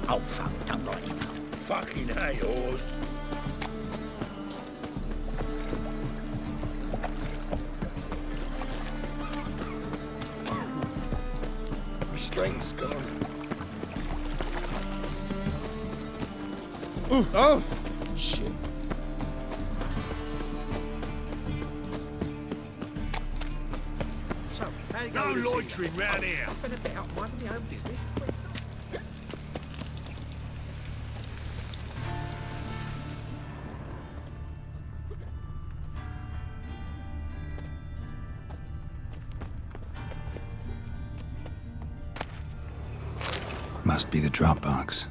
Oh, fuck, don't write him up. Fucking hey, Oz. Restraint's gone. Ooh, oh, shit. So, how you No going this loitering evening? round here. Nothing about minding my own business. Must be the drop box.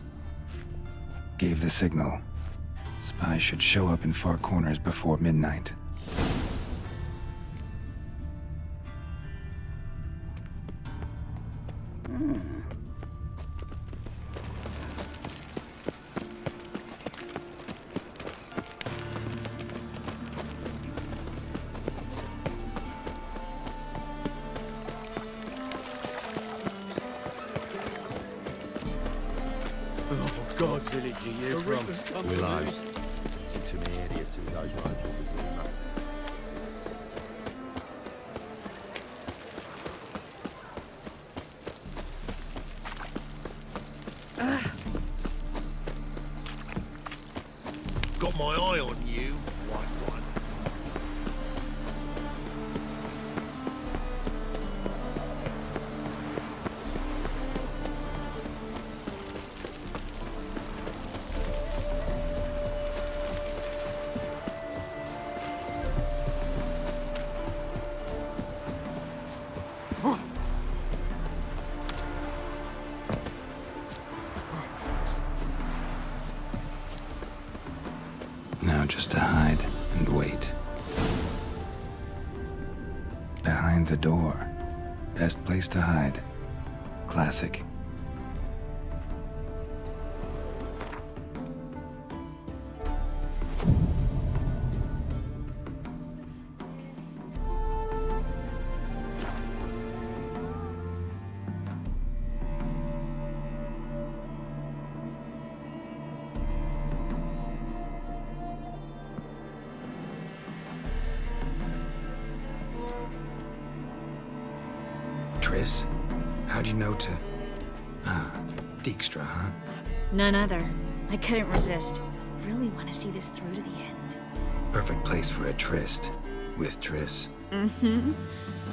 Gave the signal. Spies should show up in far corners before midnight. Oh, God's village are you from? Willows. It's into me area to those roads opposite, mate. Got my eye on you, white one. Now just to hide and wait. Behind the door. Best place to hide. Classic. Triss, how'd you know to... Dijkstra, huh? None other. I couldn't resist. Really want to see this through to the end. Perfect place for a tryst. With Triss. Mm-hmm.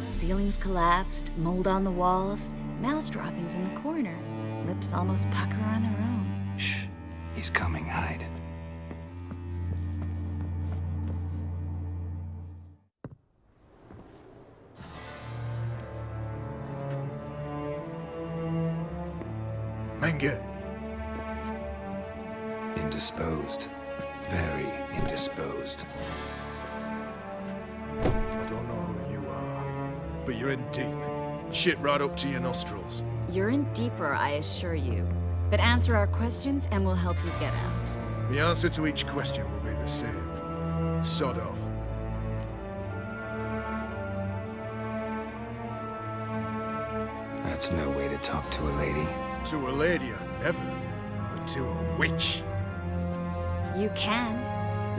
Ceilings collapsed, mold on the walls, mouse droppings in the corner. Lips almost pucker on their own. Shh. He's coming, hide. Manga. Indisposed. Very indisposed. I don't know who you are, but you're in deep. Shit right up to your nostrils. You're in deeper, I assure you. But answer our questions and we'll help you get out. The answer to each question will be the same. Sod off. That's no way to talk to a lady. To a lady, I never. But to a witch. You can.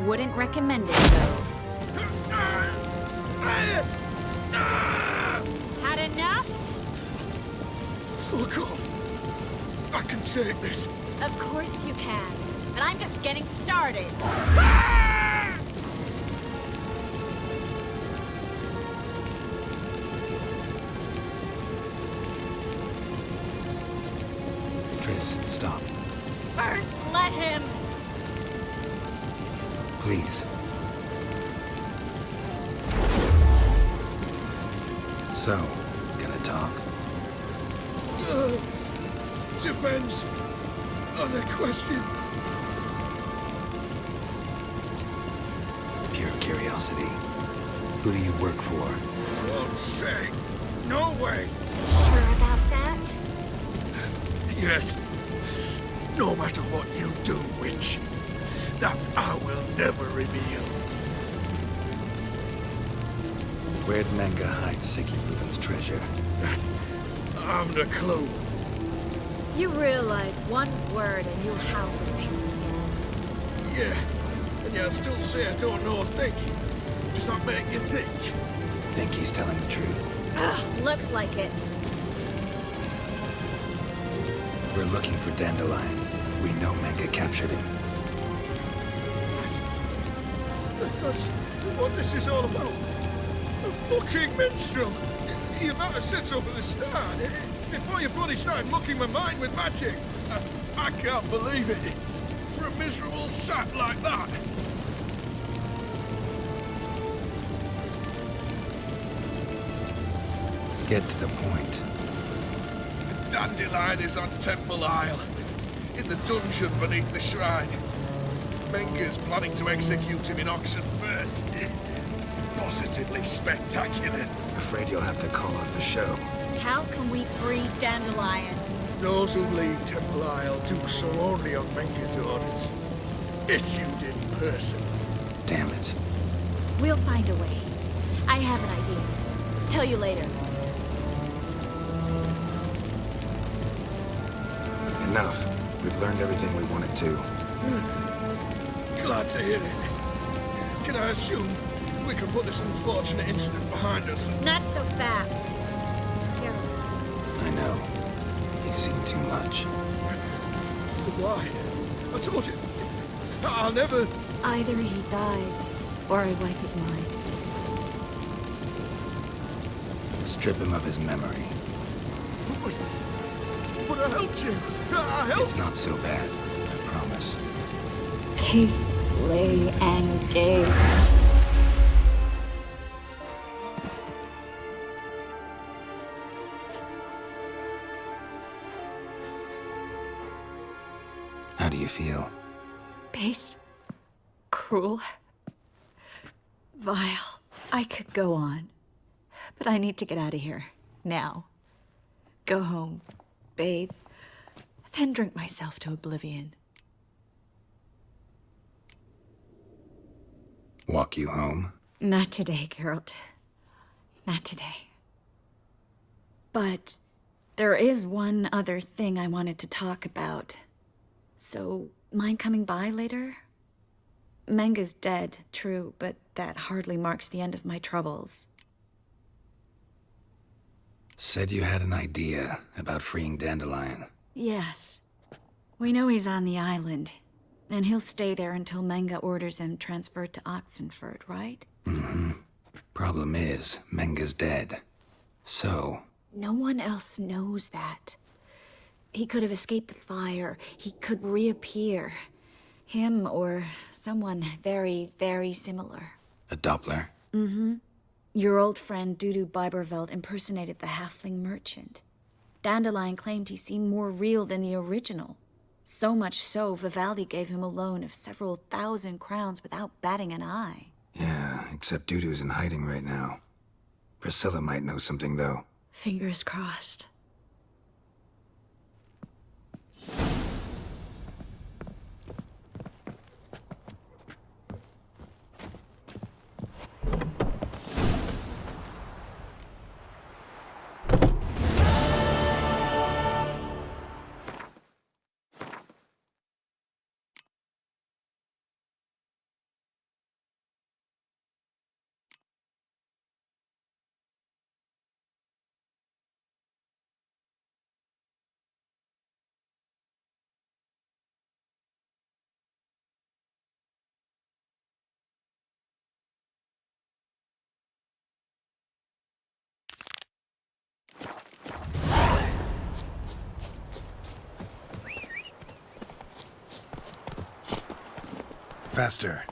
Wouldn't recommend it, though. Had enough? Fuck off. I can take this. Of course you can. But I'm just getting started. Triss, stop. First, let him. Please. So, gonna talk? Depends on the question. Pure curiosity. Who do you work for? Won't say. No way. Sure about that? Yes. No matter what you do, witch, that I will never reveal. Where'd Manga hide Sicky Reuben's treasure? I'm the clue. You realize one word and you'll howl with pain again. Yeah, and yet I still say I don't know a thing. Does that make you think? Think he's telling the truth? Ugh, looks like it. We're looking for Dandelion. We know Manga captured him. That's what this is all about. A fucking minstrel! You might have said so from the start. Before you bloody started mucking my mind with magic. I can't believe it. For a miserable sap like that. Get to the point. Dandelion is on Temple Isle, in the dungeon beneath the shrine. Menga's planning to execute him in Oxenford. Positively spectacular. Afraid you'll have to call off the show. How can we free Dandelion? Those who leave Temple Isle do so only on Menga's orders. Issued in person. Damn it. We'll find a way. I have an idea. Tell you later. Enough. We've learned everything we wanted to. Glad to hear it. Can I assume we can put this unfortunate incident behind us? Not so fast. Geralt. I know. He's seen too much. Why? I told you. I'll never... Either he dies, or I wipe his mind. Strip him of his memory. But I helped you. I helped. It's not so bad, I promise. Kiss, slay, and gave. How do you feel? Base. Cruel. Vile. I could go on. But I need to get out of here. Now. Go home. Bathe. Then drink myself to oblivion. Walk you home? Not today, Geralt. Not today. But there is one other thing I wanted to talk about. So, mind coming by later? Manga's dead, true, but that hardly marks the end of my troubles. Said you had an idea about freeing Dandelion. Yes. We know he's on the island, and he'll stay there until Manga orders him transferred to Oxenford, right? Mm-hmm. Problem is, Manga's dead. So... No one else knows that. He could have escaped the fire. He could reappear. Him or someone very, very similar. A Doppler? Mm-hmm. Your old friend Dudu Biberveld impersonated the halfling merchant. Dandelion claimed he seemed more real than the original. So much so, Vivaldi gave him a loan of several thousand crowns without batting an eye. Yeah, except Dudu's in hiding right now. Priscilla might know something, though. Fingers crossed. Faster.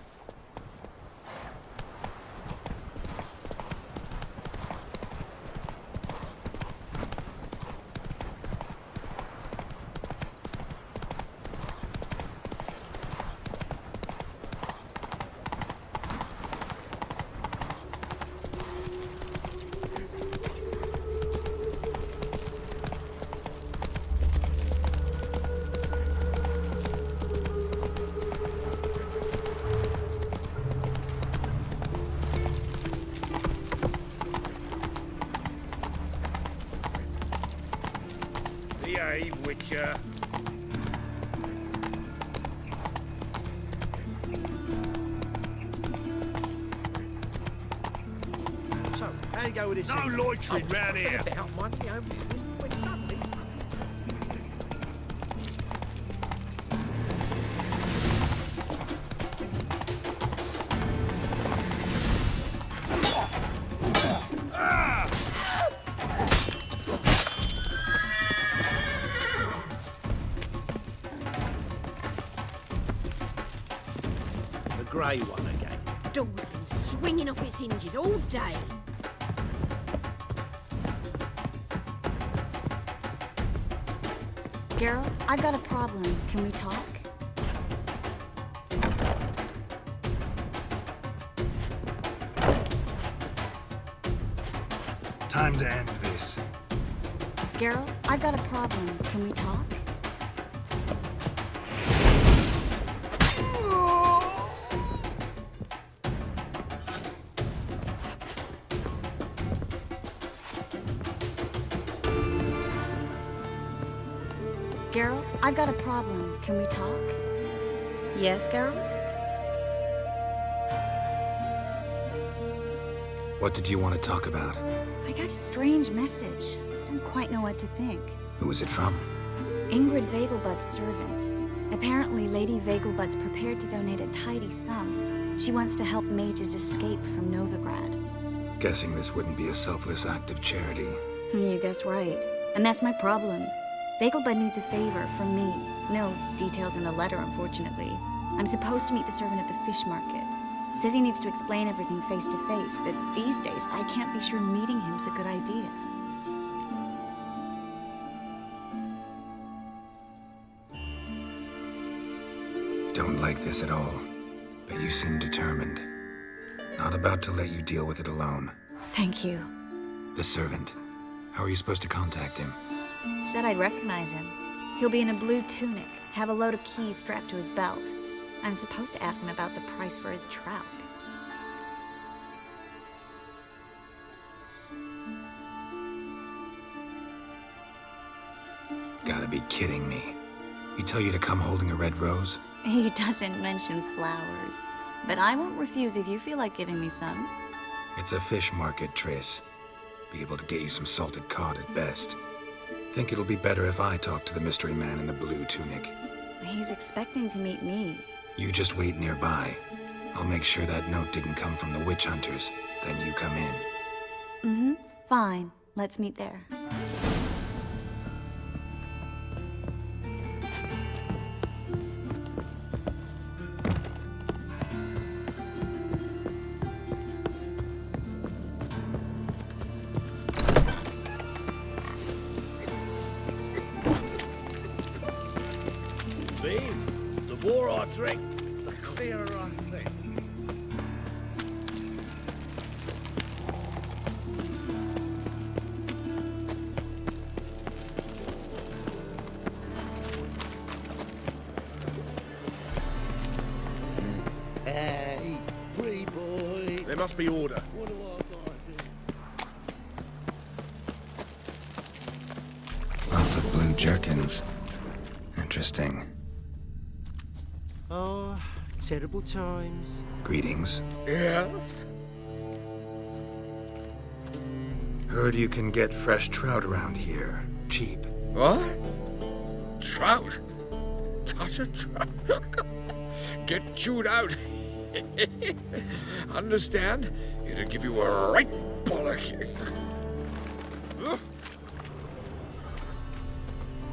Behave, Witcher. So, how you go with this? No thing? loitering Oh, round here. Out mind my own business when suddenly. The grey one again. Door swinging off its hinges all day. Geralt, I've got a problem. Can we talk? Time to end this. Geralt, I've got a problem. Can we talk? Geralt, I've got a problem. Can we talk? Yes, Geralt? What did you want to talk about? I got a strange message. I don't quite know what to think. Who was it from? Ingrid Vegelbud's servant. Apparently, Lady Vegelbud's prepared to donate a tidy sum. She wants to help mages escape from Novigrad. Guessing this wouldn't be a selfless act of charity. You guess right. And that's my problem. Vegelbud needs a favor from me. No details in the letter, unfortunately. I'm supposed to meet the servant at the fish market. Says he needs to explain everything face to face, but these days I can't be sure meeting him's a good idea. Don't like this at all, but you seem determined. Not about to let you deal with it alone. Thank you. The servant. How are you supposed to contact him? Said I'd recognize him. He'll be in a blue tunic, have a load of keys strapped to his belt. I'm supposed to ask him about the price for his trout. Gotta be kidding me. He tell you to come holding a red rose? He doesn't mention flowers, but I won't refuse if you feel like giving me some. It's a fish market, Triss. Be able to get you some salted cod at best. Think it'll be better if I talk to the mystery man in the blue tunic. He's expecting to meet me. You just wait nearby. I'll make sure that note didn't come from the witch hunters. Then you come in. Mm-hmm. Fine. Let's meet there. The more I drink, the clearer I think. Hey, free boy. There must be order. What do I gotta do? Lots of blue jerkins. Interesting. Oh, terrible times. Greetings. Yes? Heard you can get fresh trout around here. Cheap. What? Trout? Touch a trout? Get chewed out. Understand? It'll give you a right bollock.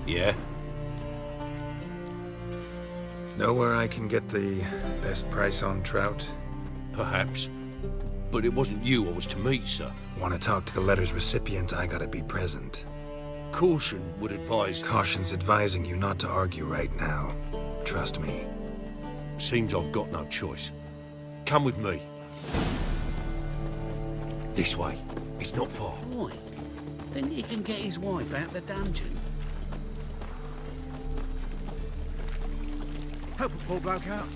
Yeah? Know where I can get the best price on trout? Perhaps. But it wasn't you I was to meet, sir. Want to talk to the letter's recipient, I gotta be present. Caution would advise... Caution's advising you not to argue right now. Trust me. Seems I've got no choice. Come with me. This way. It's not far. Boy, then he can get his wife out the dungeon. Help a poor bloke out.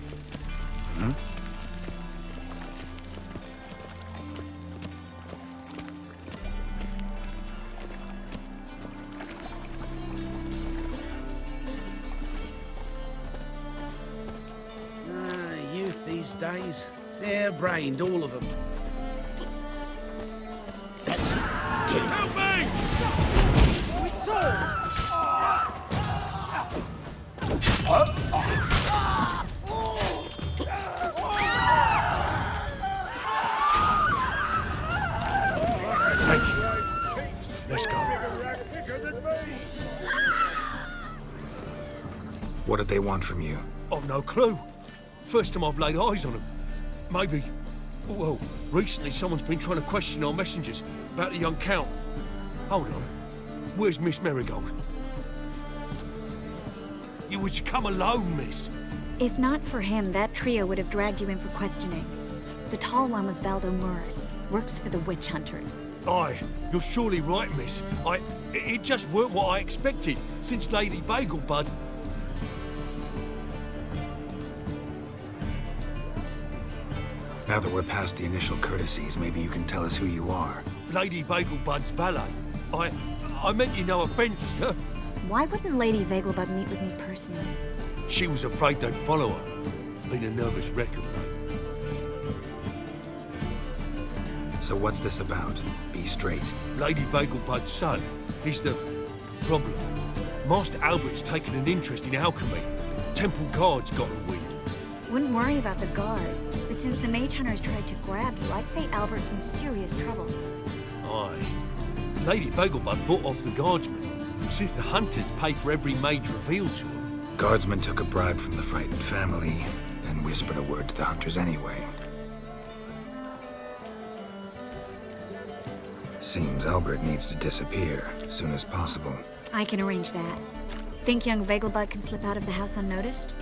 these days. Hair-brained, all of them. That's it. Get it. Help me! We saw! Thank you. Let's go. What did they want from you? I've no clue. First time I've laid eyes on them. Maybe... Well, recently someone's been trying to question our messengers about the young Count. Hold on. Where's Miss Marigold? You was to come alone, miss. If not for him, that trio would have dragged you in for questioning. The tall one was Valdo Murris, works for the witch hunters. Aye, you're surely right, miss. It just weren't what I expected, since Lady Vagelbud... Now that we're past the initial courtesies, maybe you can tell us who you are. Lady Vagelbud's valet. I meant you no offence, sir. Why wouldn't Lady Vagelbud meet with me personally? She was afraid they'd follow her. Been a nervous wreck of late. So what's this about? Be straight. Lady Vagelbud's son, he's the problem. Master Albert's taken an interest in alchemy. Temple Guard's got a wind. Wouldn't worry about the guard, but since the mage hunters tried to grab you, I'd say Albert's in serious trouble. Aye. Lady Vagelbud bought off the guardsmen, since the hunters pay for every mage revealed to them. Guardsmen took a bribe from the frightened family, then whispered a word to the hunters anyway. Seems Albert needs to disappear as soon as possible. I can arrange that. Think young Vagelbud can slip out of the house unnoticed?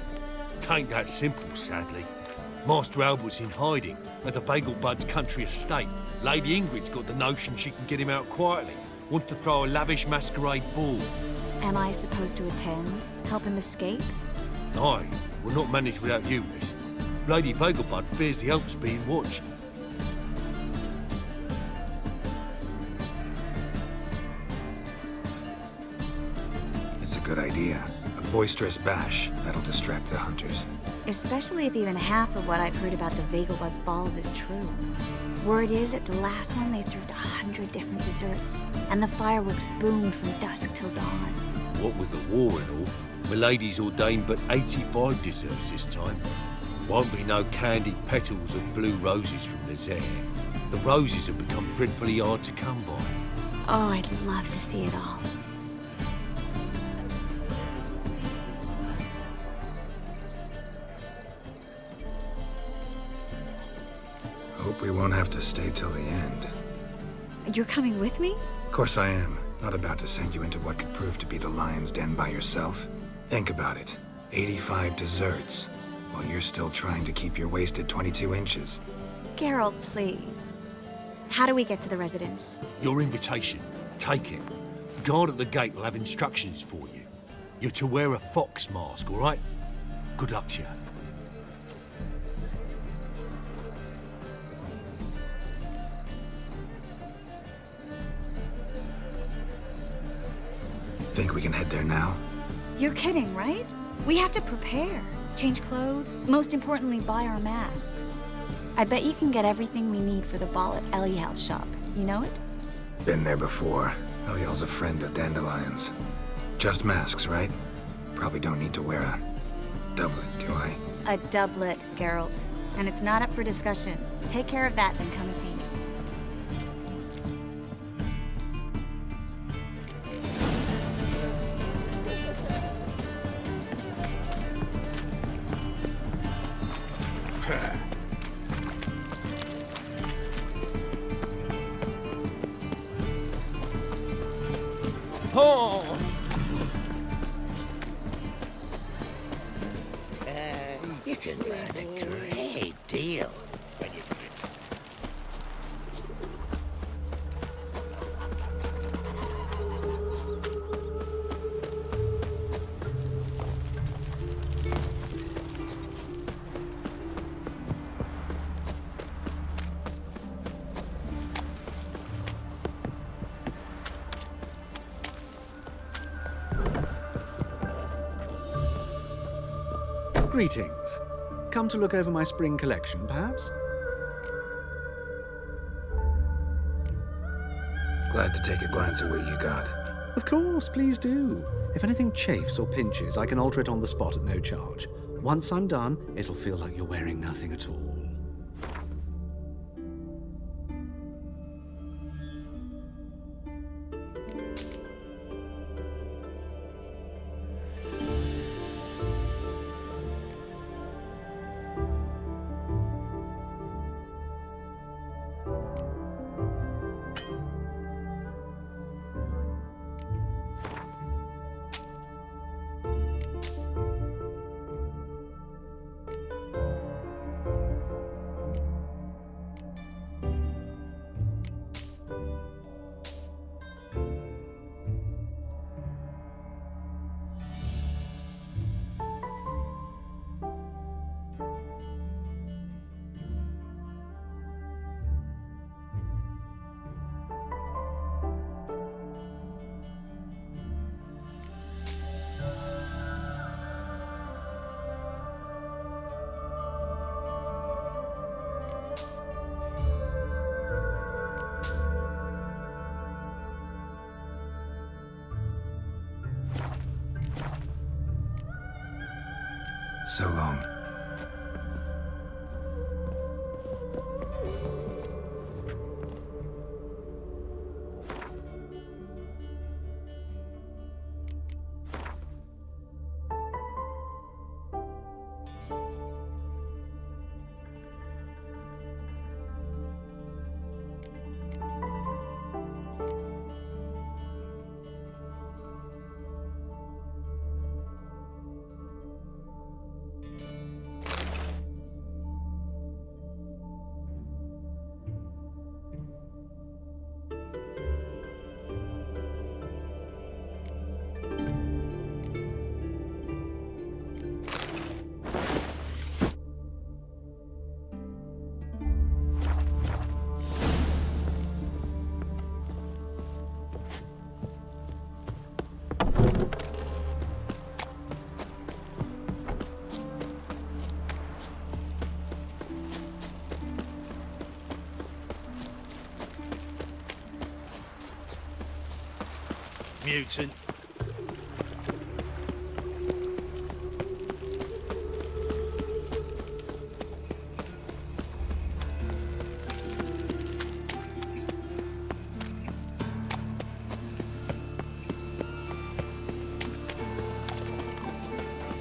Tain't that simple, sadly. Master Albert's in hiding at the Vagelbud's country estate. Lady Ingrid's got the notion she can get him out quietly. Wants to throw a lavish masquerade ball. Am I supposed to attend? Help him escape? Aye, we'll not manage without you, miss. Lady Vagelbud fears the Alps being watched. It's a good idea. A boisterous bash that'll distract the hunters. Especially if even half of what I've heard about the Vagelbud's balls is true. Word is, at the last one they served 100 different desserts, and the fireworks boomed from dusk till dawn. What with the war and all, Milady's ordained but 85 desserts this time. Won't be no candied petals of blue roses from Nazaire. The roses have become dreadfully hard to come by. Oh, I'd love to see it all. Hope we won't have to stay till the end. You're coming with me? Of course I am. Not about to send you into what could prove to be the lion's den by yourself. Think about it. 85 desserts, while you're still trying to keep your waist at 22 inches. Geralt, please. How do we get to the residence? Your invitation. Take it. The guard at the gate will have instructions for you. You're to wear a fox mask, all right? Good luck to you. Think we can head there now? You're kidding, right? We have to prepare. Change clothes, most importantly, buy our masks. I bet you can get everything we need for the ball at Eliel's shop. You know it? Been there before. Eliel's a friend of Dandelion's. Just masks, right? Probably don't need to wear a doublet, do I? A doublet, Geralt. And it's not up for discussion. Take care of that, then come see me. Oh! You can learn a great deal. Greetings. Come to look over my spring collection, perhaps? Glad to take a glance at what you got. Of course, please do. If anything chafes or pinches, I can alter it on the spot at no charge. Once I'm done, it'll feel like you're wearing nothing at all. So long. Mutant.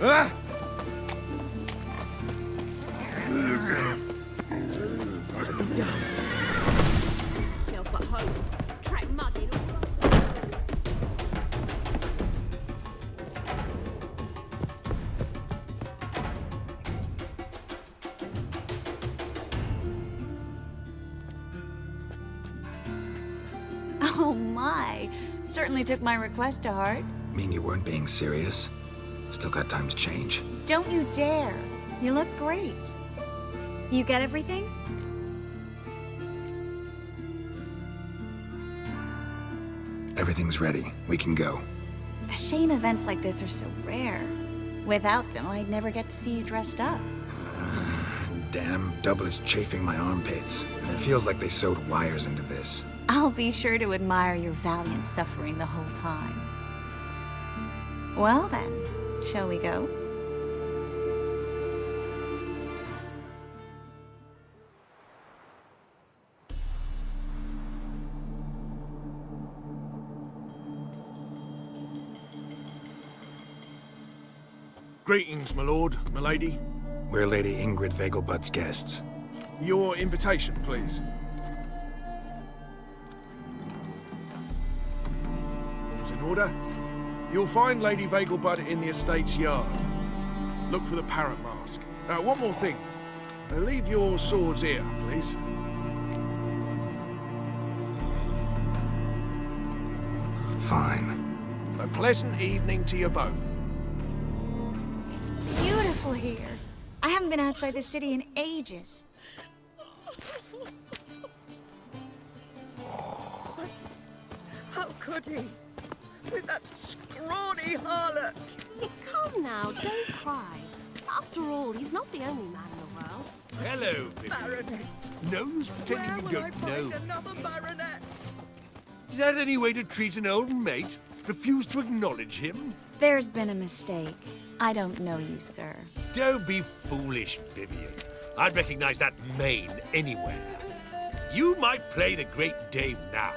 Ah! Self at home. Track mud in all. Oh my! Certainly took my request to heart. Mean you weren't being serious? Still got time to change. Don't you dare! You look great. You get everything? Everything's ready. We can go. A shame events like this are so rare. Without them, I'd never get to see you dressed up. Damn, double is chafing my armpits. And it feels like they sewed wires into this. I'll be sure to admire your valiant suffering the whole time. Well then, shall we go? Greetings, my lord, my lady. We're Lady Ingrid Vegelbud's guests. Your invitation, please. All's in order. You'll find Lady Vegelbud in the estate's yard. Look for the parrot mask. Now, one more thing. Leave your swords here, please. Fine. A pleasant evening to you both. It's beautiful here. I haven't been outside the city in ages. How could he? With that scrawny harlot. Come now, don't cry. After all, he's not the only man in the world. Hello, Vivian. No use pretending you don't know. Another baronet. Is that any way to treat an old mate? Refuse to acknowledge him? There's been a mistake. I don't know you, sir. Don't be foolish, Vivian. I'd recognize that mane anywhere. You might play the Great Dame now,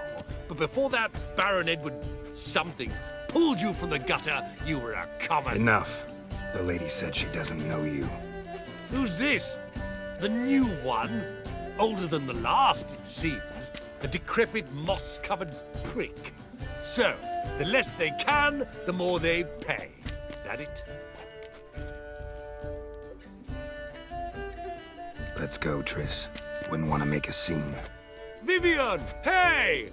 but before that Baron Edward something pulled you from the gutter, you were a common... Enough. The lady said she doesn't know you. Who's this? The new one? Older than the last, it seems. A decrepit, moss-covered prick. So, the less they can, the more they pay. Is that it? Let's go, Triss. Wouldn't want to make a scene. Vivian! Hey!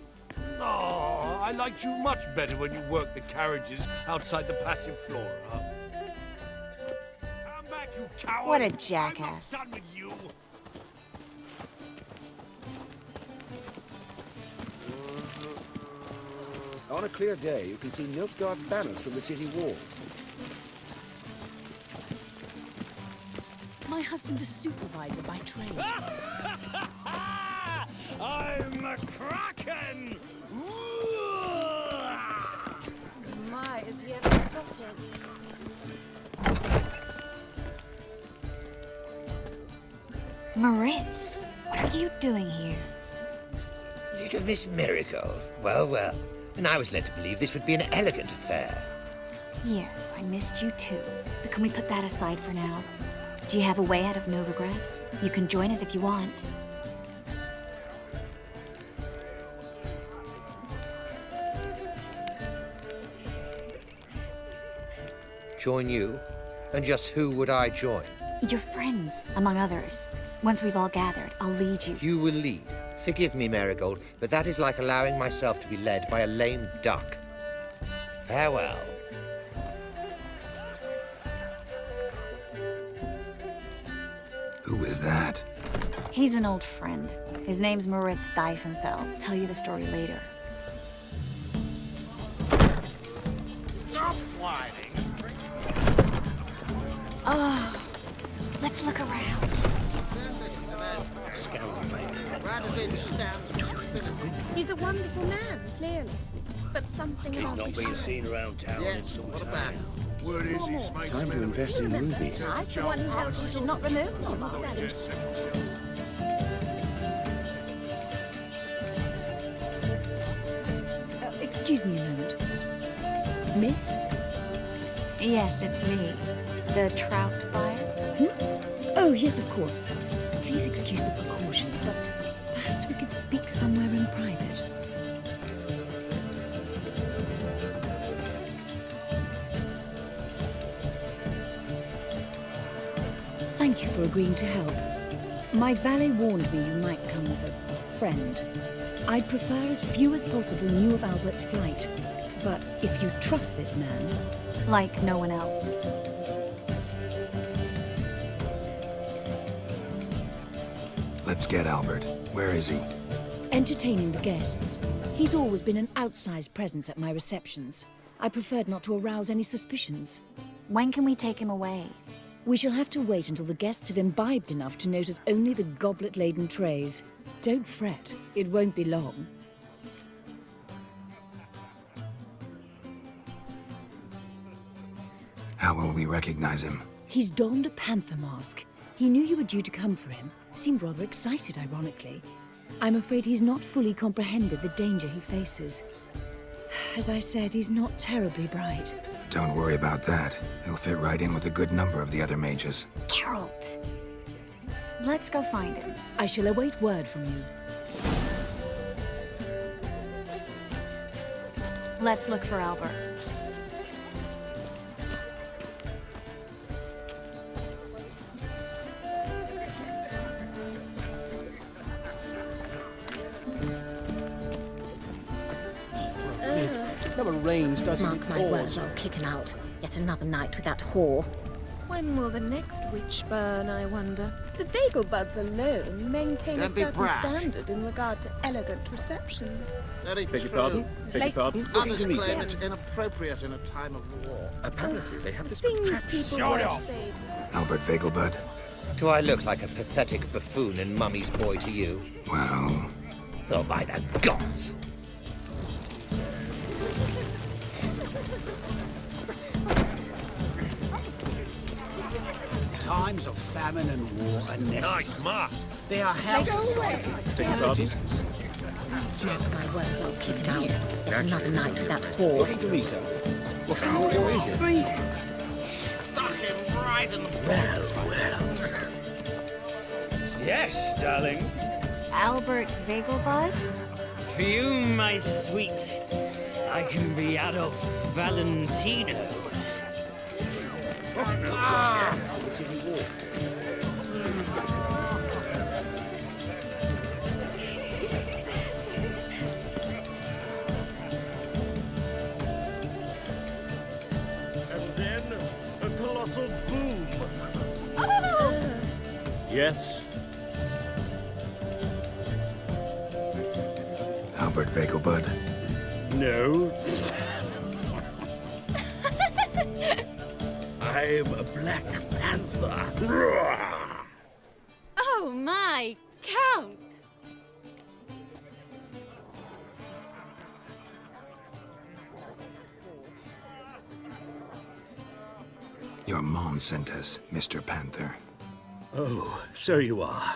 Oh, I liked you much better when you worked the carriages outside the passive flora. Come back, you coward! What a jackass. I'm not done with you. On a clear day, you can see Nilfgaard's banners from the city walls. My husband's a supervisor by trade. I'm a kraken! My, is he ever sorted? Moritz, what are you doing here? Little Miss Marigold. Well, well. And I was led to believe this would be an elegant affair. Yes, I missed you too. But can we put that aside for now? Do you have a way out of Novigrad? You can join us if you want. Join you? And just who would I join? Your friends, among others. Once we've all gathered, I'll lead you. You will lead. Forgive me, Marigold, but that is like allowing myself to be led by a lame duck. Farewell. Who is that? He's an old friend. His name's Moritz Diefenthal. Tell you the story later. Stop whining. Oh, let's look around. He's a wonderful man, clearly. But something He's about not his been shape. seen around town in some time. Where is his mate? Time to invest in rubies. I, for one, felt he should not remove himself. Excuse me a moment. Miss? Yes, it's me. The trout buyer? Oh, yes, of course. Please excuse the precautions, but perhaps we could speak somewhere in private. Thank you for agreeing to help. My valet warned me you might come with a friend. I'd prefer as few as possible knew of Albert's flight. But if you trust this man... Like no one else. Let's get Albert. Where is he? Entertaining the guests. He's always been an outsized presence at my receptions. I preferred not to arouse any suspicions. When can we take him away? We shall have to wait until the guests have imbibed enough to notice only the goblet-laden trays. Don't fret, it won't be long. How will we recognize him? He's donned a panther mask. He knew you were due to come for him. Seemed rather excited, ironically. I'm afraid he's not fully comprehended the danger he faces. As I said, he's not terribly bright. Don't worry about that. He'll fit right in with a good number of the other mages. Geralt! Let's go find him. I shall await word from you. Let's look for Albert. Never rains, does it? Mark my words, I'll kick him out. Yet another night with that whore. When will the next witch burn, I wonder? The Vagelbuds alone maintain a Don't be certain brash. standard in regard to elegant receptions. Very Beg your true. pardon? Beg your pardon? Others claim it's inappropriate in a time of war. Apparently, they have this Things contraption. people won't say to us. Albert Vagelbud? Do I look like a pathetic buffoon and Mummy's boy to you? Well, Oh, by the gods! Times of famine and war are necessary. Nice mask. They are houses. Beg your pardon? Mark my words, I'll kick him out. It's another night with that whore. Looking for me, sir? What kind of war is it? Stuck him right in the Yes, darling. Albert Vagelbud? For my sweet. I can be Adolf Valentino. And then a colossal boom. Yes? Albert Vagelbud? No. I'm a Black Panther. Oh my, Count! Your mom sent us, Mr. Panther. Oh, so you are.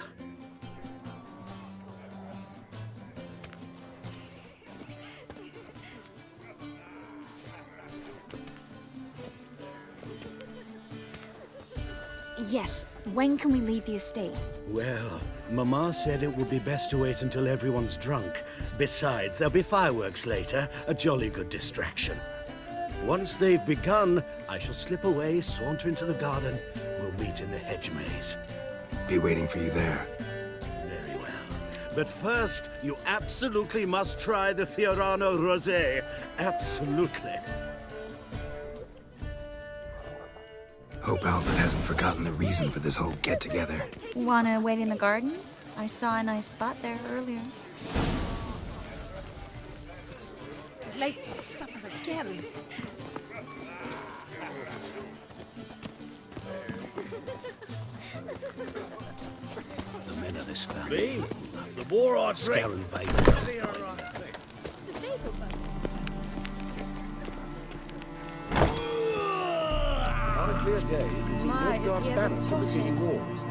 Yes. When can we leave the estate? Well, Mama said it would be best to wait until everyone's drunk. Besides, there'll be fireworks later, a jolly good distraction. Once they've begun, I shall slip away, saunter into the garden. We'll meet in the hedge maze. Be waiting for you there. Very well. But first, you absolutely must try the Fiorano Rosé. Absolutely. Hope Albert hasn't forgotten the reason for this whole get-together. Wanna wait in the garden? I saw a nice spot there earlier. Late for supper again. The men of this family. Me? The war odds Scare and Vader. The Vagelbud. On a clear day, you can see My, both guards is he ever balanced on the city sorted? walls.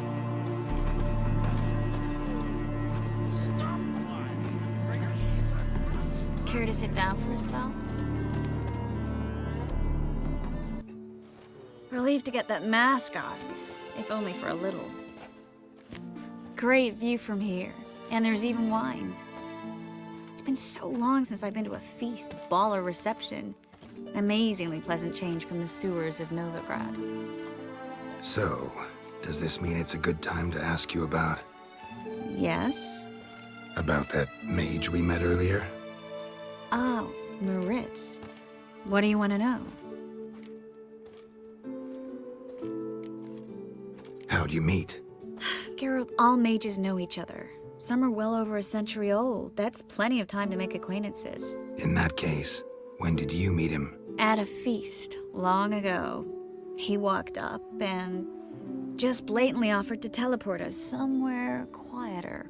Care to sit down for a spell? Relieved to get that mask off, if only for a little. Great view from here, and there's even wine. It's been so long since I've been to a feast, ball, or reception. Amazingly pleasant change from the sewers of Novigrad. So, does this mean it's a good time to ask you about... Yes? about that mage we met earlier? Oh, Maritz. What do you want to know? How'd you meet? Geralt, all mages know each other. Some are well over a century old. That's plenty of time to make acquaintances. In that case, when did you meet him? At a feast, long ago. He walked up and just blatantly offered to teleport us somewhere quieter.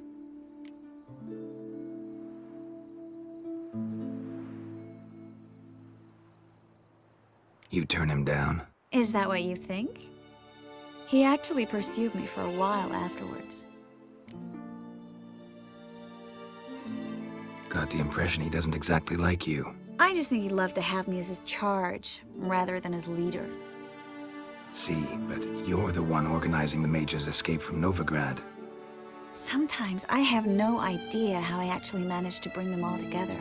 You turn him down? Is that what you think? He actually pursued me for a while afterwards. Got the impression he doesn't exactly like you. I just think he'd love to have me as his charge, rather than his leader. See, but you're the one organizing the mage's escape from Novigrad. Sometimes I have no idea how I actually managed to bring them all together.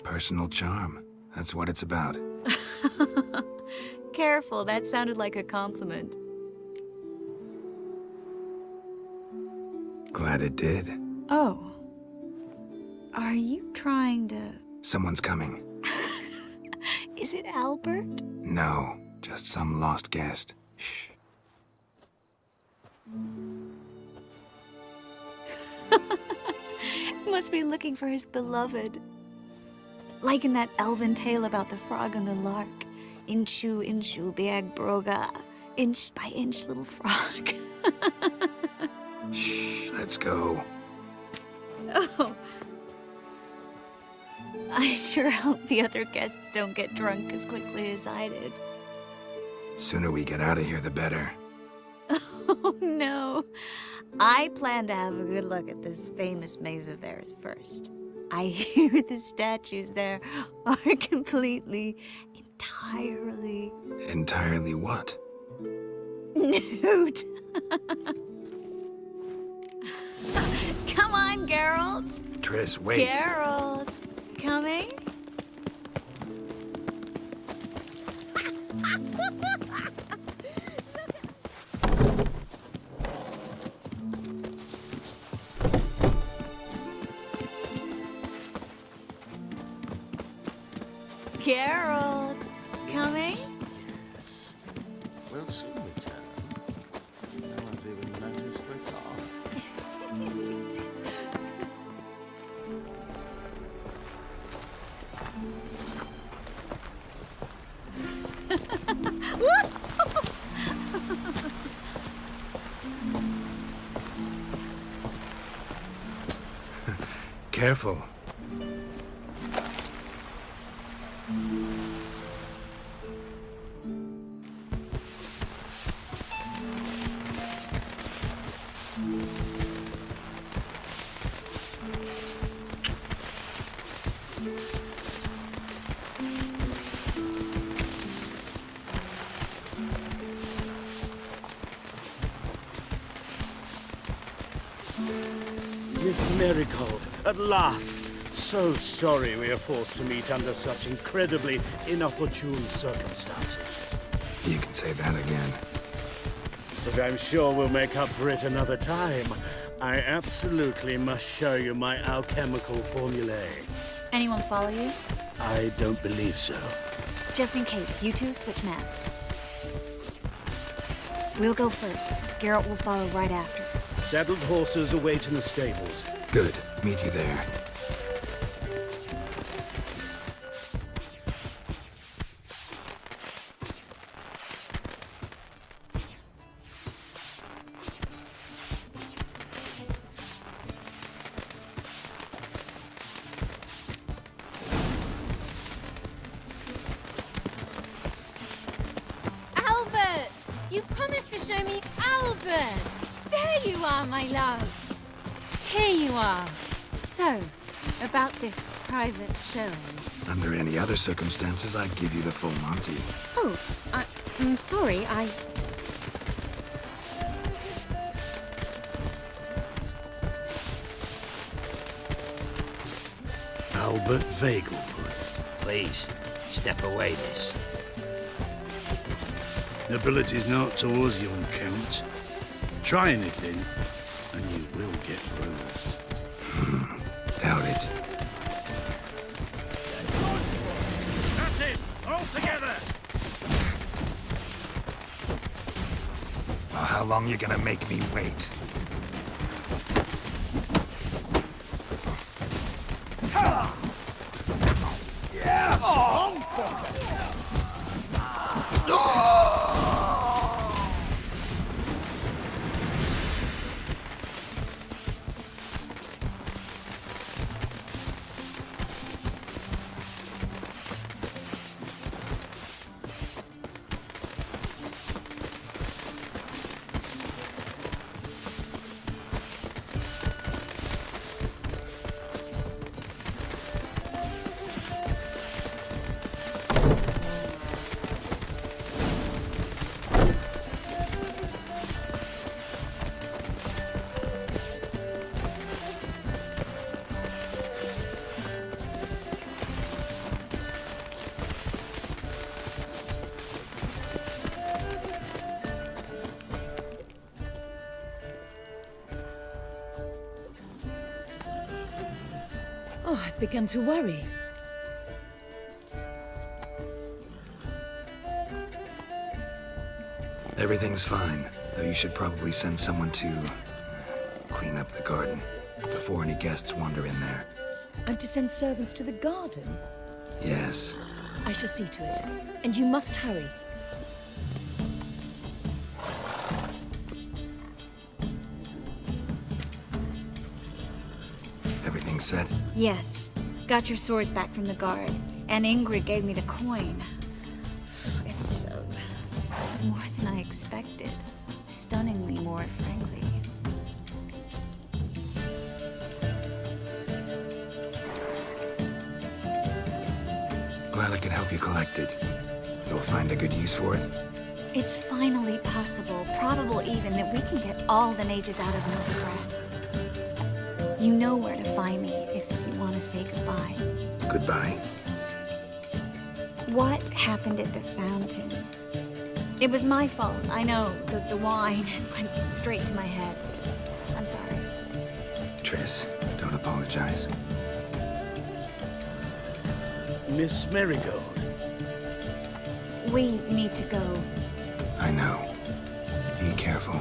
Personal charm. That's what it's about. Careful, that sounded like a compliment. Glad it did. Oh. Are you trying to... Someone's coming. Is it Albert? No, just some lost guest. Shh. Must be looking for his beloved. Like in that elven tale about the frog and the lark. Inchu, inchu, biag broga. Inch by inch, little frog. Shh, let's go. Oh. I sure hope the other guests don't get drunk as quickly as I did. Sooner we get out of here, the better. Oh, no. I plan to have a good look at this famous maze of theirs first. I hear the statues there are completely, entirely... Entirely what? Nude. Come on, Geralt. Triss, wait. Geralt. Coming? Geralt, coming? Yes. We'll soon return. No one's even noticed we're gone. Careful. Miss Marigold, at last! So sorry we are forced to meet under such incredibly inopportune circumstances. You can say that again. But I'm sure we'll make up for it another time. I absolutely must show you my alchemical formulae. Anyone follow you? I don't believe so. Just in case, you two switch masks. We'll go first. Geralt will follow right after. Saddled horses await in the stables. Good. Meet you there. Albert! You promised to show me Albert! There you are, my love. Here you are. So, about this private showing. Under any other circumstances, I'd give you the full Monty. Oh, I'm sorry, Albert Vegelwood. Please, step away, miss. Nobility's not towards you, Count. Try anything, and you will get bruised. Doubt it. That's it! All together! Well, how long you gonna make me wait? Yeah! Strong fucker! Oh, I've begun to worry. Everything's fine, though you should probably send someone to clean up the garden before any guests wander in there. I'm to send servants to the garden? Yes. I shall see to it. And you must hurry. Everything set? Yes. Got your swords back from the guard. And Ingrid gave me the coin. It's more than I expected. Stunningly more, frankly. Glad I could help you collect it. You'll find a good use for it? It's finally possible, probable even, that we can get all the mages out of Novigrad. You know where to find me if you want to say goodbye. Goodbye? What happened at the fountain? It was my fault, I know. The wine went straight to my head. I'm sorry. Triss, don't apologize. Miss Marigold. We need to go. I know. Be careful.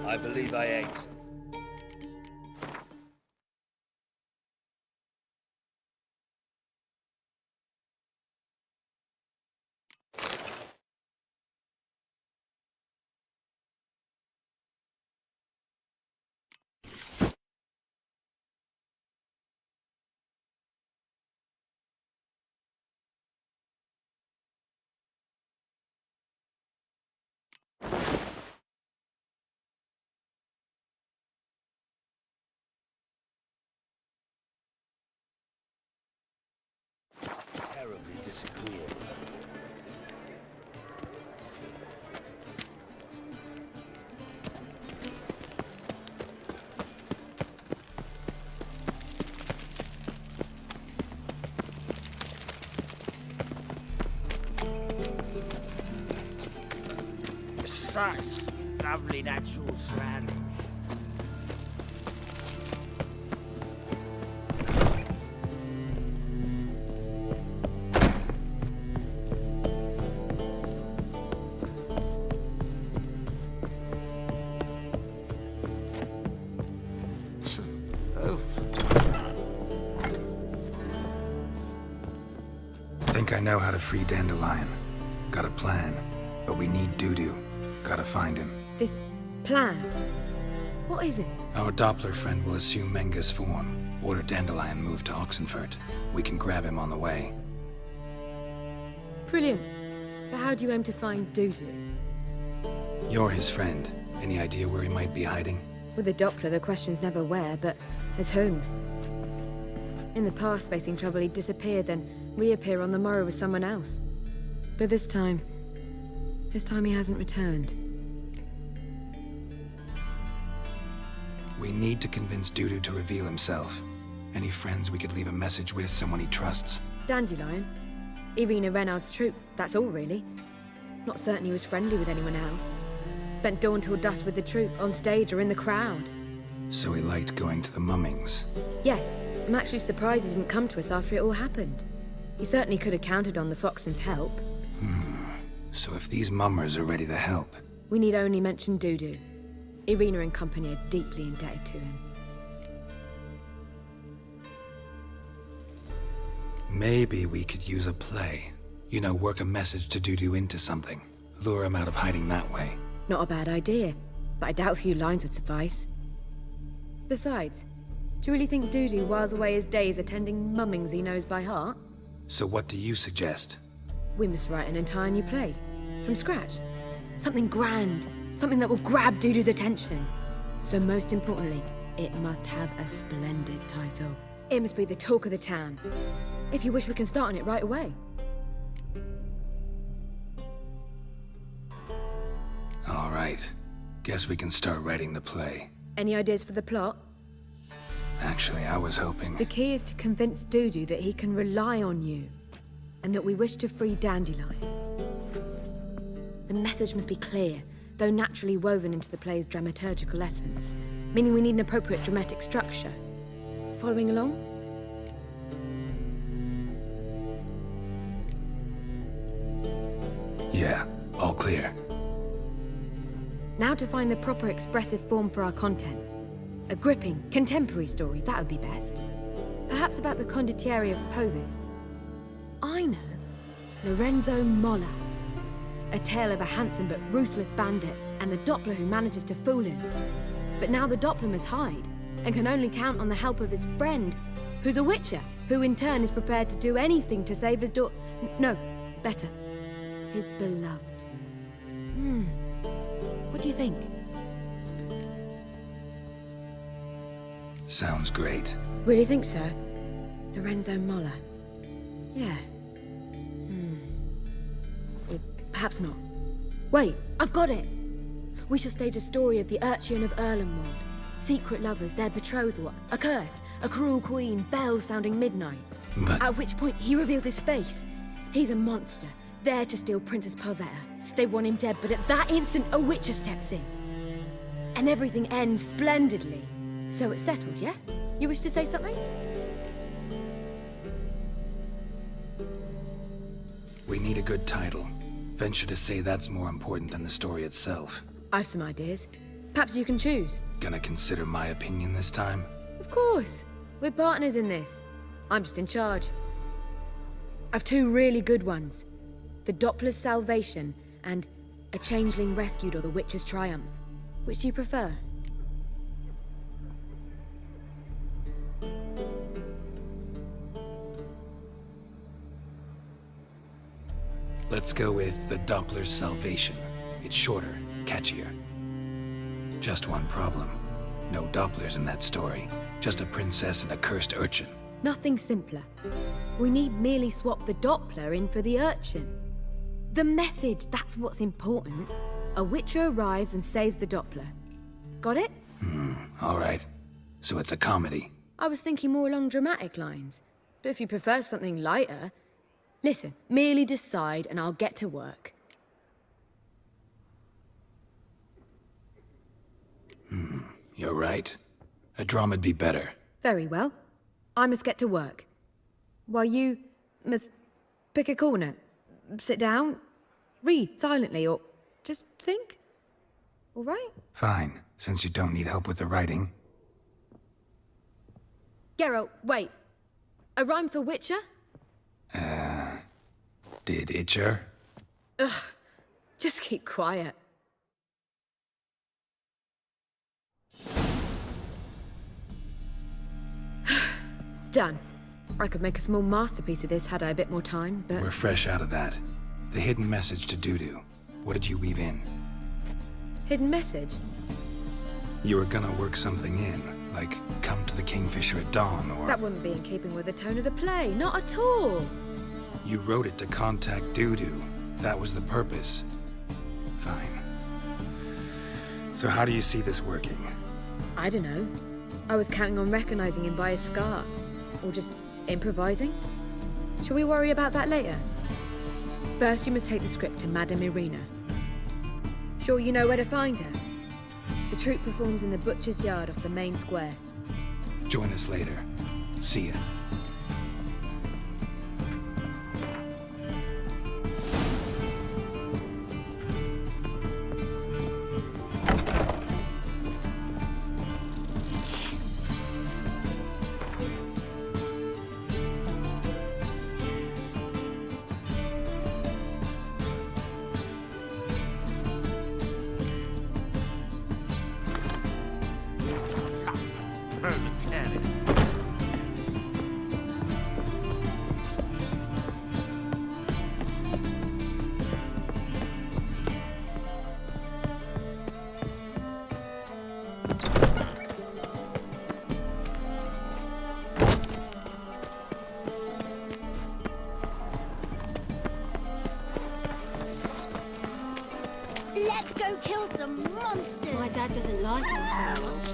I believe I ate. Terribly disagreeable. Such lovely natural surroundings. Think I know how to free Dandelion. Got a plan, but we need Dudu. Gotta find him. This plan? What is it? Our Doppler friend will assume Menga's form. Order Dandelion move to Oxenfurt. We can grab him on the way. Brilliant. But how do you aim to find Dudu? You're his friend. Any idea where he might be hiding? With a Doppler, the question's never where, but as whom. In the past, facing trouble, he'd disappear, then reappear on the morrow with someone else. But this time he hasn't returned. We need to convince Dudu to reveal himself. Any friends we could leave a message with, someone he trusts? Dandelion? Irina Reynard's troop, that's all really. Not certain he was friendly with anyone else. Spent dawn till dusk with the troop, on stage or in the crowd. So he liked going to the mummings. Yes, I'm actually surprised he didn't come to us after it all happened. He certainly could have counted on the Foxton's help. So if these mummers are ready to help... We need only mention Dudu. Irina and company are deeply indebted to him. Maybe we could use a play. You know, work a message to Dudu into something. Lure him out of hiding that way. Not a bad idea, but I doubt a few lines would suffice. Besides, do you really think Dudu whiles away his days attending mummings he knows by heart? So what do you suggest? We must write an entire new play. From scratch. Something grand. Something that will grab Dudu's attention. So most importantly, it must have a splendid title. It must be the talk of the town. If you wish, we can start on it right away. All right. Guess we can start writing the play. Any ideas for the plot? Actually, I was hoping... The key is to convince Dudu that he can rely on you, and that we wish to free Dandelion. The message must be clear, though naturally woven into the play's dramaturgical essence, meaning we need an appropriate dramatic structure. Following along? Yeah, all clear. Now to find the proper expressive form for our content. A gripping, contemporary story, that would be best. Perhaps about the condottieri of Povis. I know. Lorenzo Molla. A tale of a handsome but ruthless bandit and the Doppler who manages to fool him. But now the Doppler must hide and can only count on the help of his friend, who's a witcher, who in turn is prepared to do anything to save his no, better, his beloved. What do you think? Sounds great. Really think so? Lorenzo Molla. Yeah. Or perhaps not. Wait, I've got it! We shall stage a story of the Urchin of Erlenwald. Secret lovers, their betrothal, a curse, a cruel queen, bells sounding midnight. But... At which point he reveals his face. He's a monster, there to steal Princess Pavetta. They want him dead, but at that instant a witcher steps in. And everything ends splendidly. So it's settled, yeah? You wish to say something? We need a good title. Venture to say that's more important than the story itself. I've some ideas. Perhaps you can choose. Gonna consider my opinion this time? Of course. We're partners in this. I'm just in charge. I've two really good ones. The Doppler's Salvation and A Changeling Rescued or the Witcher's Triumph. Which do you prefer? Let's go with The Doppler's Salvation. It's shorter, catchier. Just one problem. No Dopplers in that story. Just a princess and a cursed urchin. Nothing simpler. We need merely swap the Doppler in for the urchin. The message, that's what's important. A witcher arrives and saves the Doppler. Got it? All right. So it's a comedy. I was thinking more along dramatic lines. But if you prefer something lighter... Listen, merely decide and I'll get to work. You're right. A drama'd be better. Very well. I must get to work. While you must pick a corner, sit down, read silently, or just think. All right? Fine, since you don't need help with the writing. Geralt, wait. A rhyme for Witcher? Did Itcher? Ugh, just keep quiet. Done. I could make a small masterpiece of this had I a bit more time, but... We're fresh out of that. The hidden message to Dudu. What did you weave in? Hidden message? You were gonna work something in, like come to the Kingfisher at dawn, or... That wouldn't be in keeping with the tone of the play, not at all. You wrote it to contact Dudu. That was the purpose. Fine. So how do you see this working? I don't know. I was counting on recognizing him by his scar. Or just improvising? Shall we worry about that later? First, you must take the script to Madame Irina. Sure you know where to find her? The troupe performs in the butcher's yard off the main square. Join us later. See ya. Titanic. Let's go kill some monsters. My dad doesn't like us very much.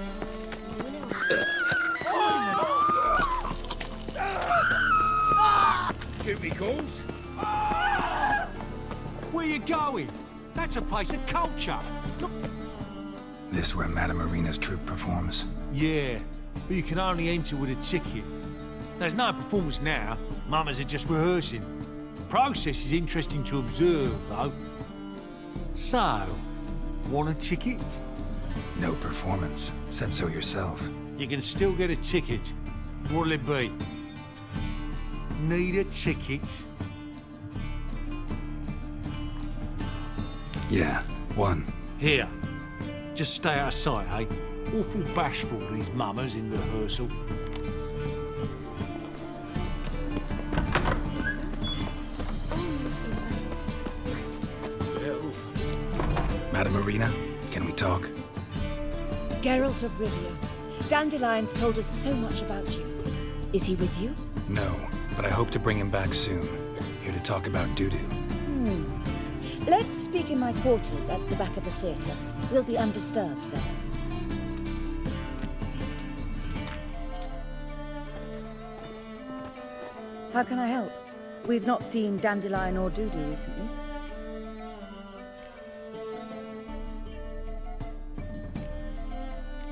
Duty calls. Where you going? That's a place of culture. This where Madame Marina's troupe performs? Yeah, but you can only enter with a ticket. There's no performance now. Mamas are just rehearsing. The process is interesting to observe, though. So, want a ticket? No performance. Said so yourself. You can still get a ticket. What'll it be? Need a ticket? Yeah, one. Here. Just stay out of sight, eh? Awful bashful, these mamas in rehearsal. Madame Marina, can we talk? Geralt of Rivia. Dandelion's told us so much about you. Is he with you? No, but I hope to bring him back soon. Here to talk about Dudu. Let's speak in my quarters at the back of the theatre. We'll be undisturbed there. How can I help? We've not seen Dandelion or Dudu recently.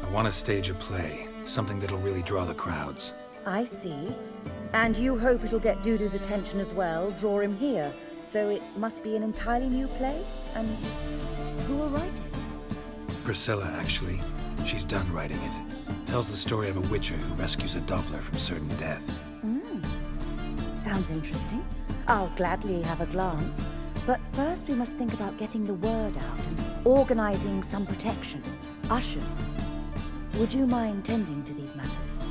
I want to stage a play, something that'll really draw the crowds. I see. And you hope it'll get Dudu's attention as well, draw him here. So it must be an entirely new play? And who will write it? Priscilla, actually. She's done writing it. Tells the story of a witcher who rescues a Doppler from certain death. Sounds interesting. I'll gladly have a glance. But first we must think about getting the word out and organizing some protection. Ushers. Would you mind tending to these matters?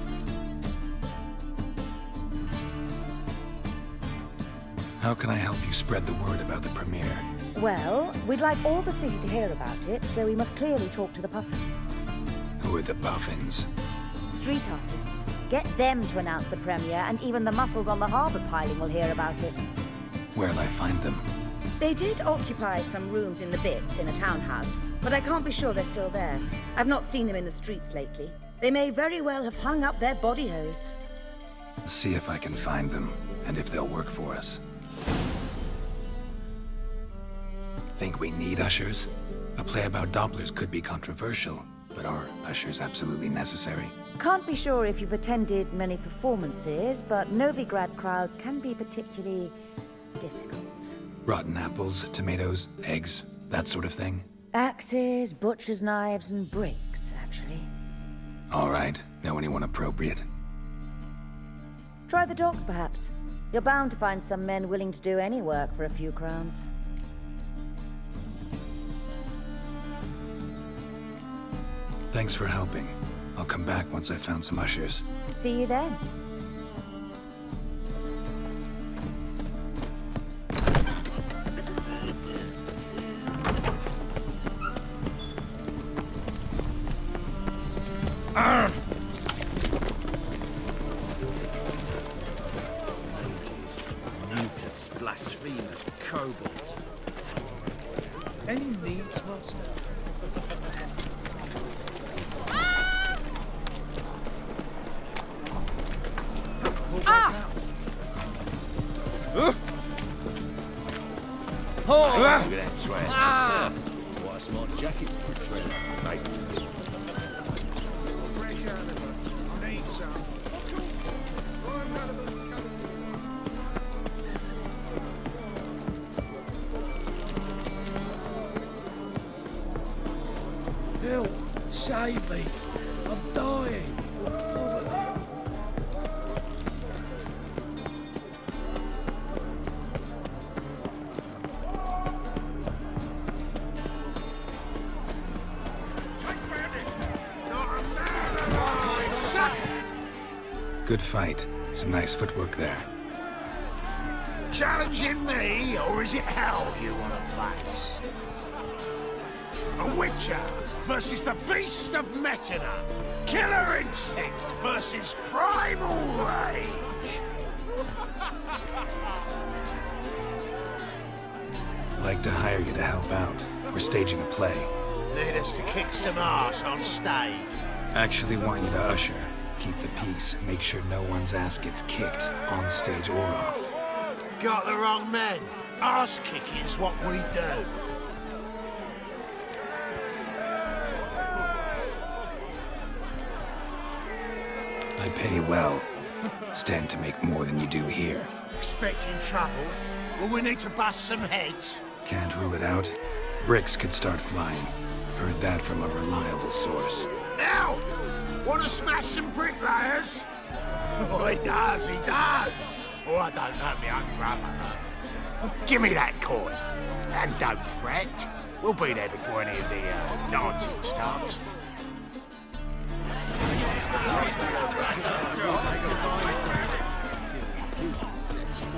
How can I help you spread the word about the premiere? Well, we'd like all the city to hear about it, so we must clearly talk to the Puffins. Who are the Puffins? Street artists. Get them to announce the premiere, and even the muscles on the harbour piling will hear about it. Where'll I find them? They did occupy some rooms in the Bits in a townhouse, but I can't be sure they're still there. I've not seen them in the streets lately. They may very well have hung up their body hose. See if I can find them, and if they'll work for us. Think we need ushers? A play about Dopplers could be controversial, but are ushers absolutely necessary? Can't be sure if you've attended many performances, but Novigrad crowds can be particularly difficult. Rotten apples, tomatoes, eggs, that sort of thing? Axes, butcher's knives, and bricks, actually. All right, know anyone appropriate? Try the docks, perhaps. You're bound to find some men willing to do any work for a few crowns. Thanks for helping. I'll come back once I've found some ushers. See you then. Mutants, blasphemers, kobolds. Any needs, master? Look at that tramp. What a smart jacket for a tramp, mate. Break out of it. I need some. Help! Save me! I'm dying of poverty. Not a man alive! Shut Good fight. Some nice footwork there. Challenging me, or is it hell you want to face? A Witcher versus the Beast of Mechana. Killer instinct versus primal rage. I'd like to hire you to help out. We're staging a play. Need us to kick some ass on stage. Actually want you to usher. Keep the peace. Make sure no one's ass gets kicked, on stage or off. Got the wrong men. Ass kicking's what we do. I pay well. Stand to make more than you do here. Expecting trouble? Well, we need to bust some heads. Can't rule it out. Bricks could start flying. Heard that from a reliable source. Now! Want to smash some bricklayers? Oh, he does. Oh, I don't know my own brother. Give me that coin. And don't fret. We'll be there before any of the dancing starts.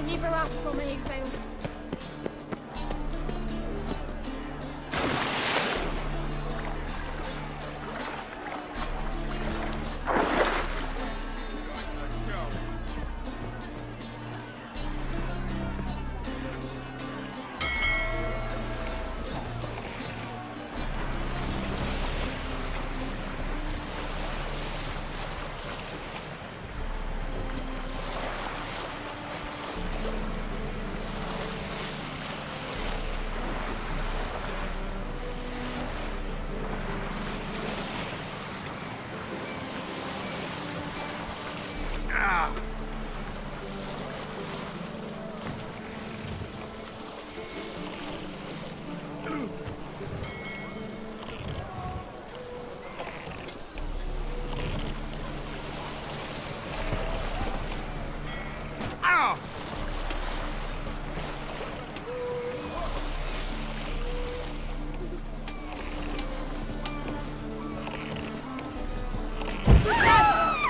Deliver us from Evil.